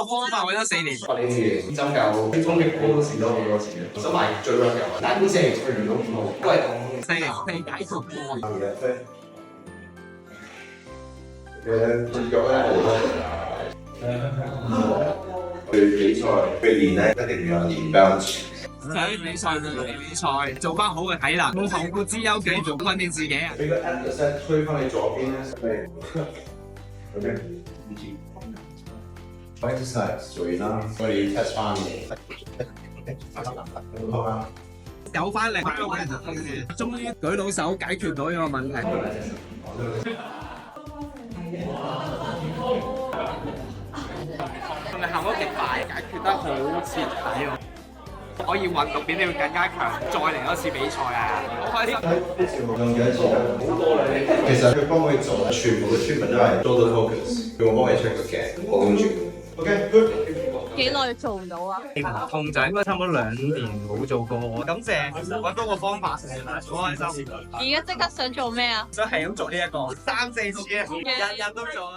個方法揾咗4年。你針灸衝擊波都試咗好多次嘅，想買最 work 嘅，但係都4年去唔到5號，都係講4年未解決過。嘅隻腳咧好多去比賽去練咧，一定要有練 balance。想比賽就嚟比賽，做翻好嘅體能，冇後顧之憂，繼續訓練自己啊！俾個 100% 推翻你左邊咧，係 OK。exercise 做完啦，我哋要 test 翻嘅。好啊。有翻力，終於舉到手解決到呢個問題。仲係行得極快，解決得好徹底喎！可以運動比你更加強，再嚟多次比賽啊！好開心！用幾多錢啊？好多啦！其實佢幫佢做，全部嘅 treatment 都係 total focus，佢會幫你 check 個鏡，我跟住。OK good。幾耐做唔到啊？唔痛就應該差唔多2年冇做過，感謝揾到個方法，好開心。而家即刻想做咩啊？所以係咁做呢一個3、4次啊，日日都做。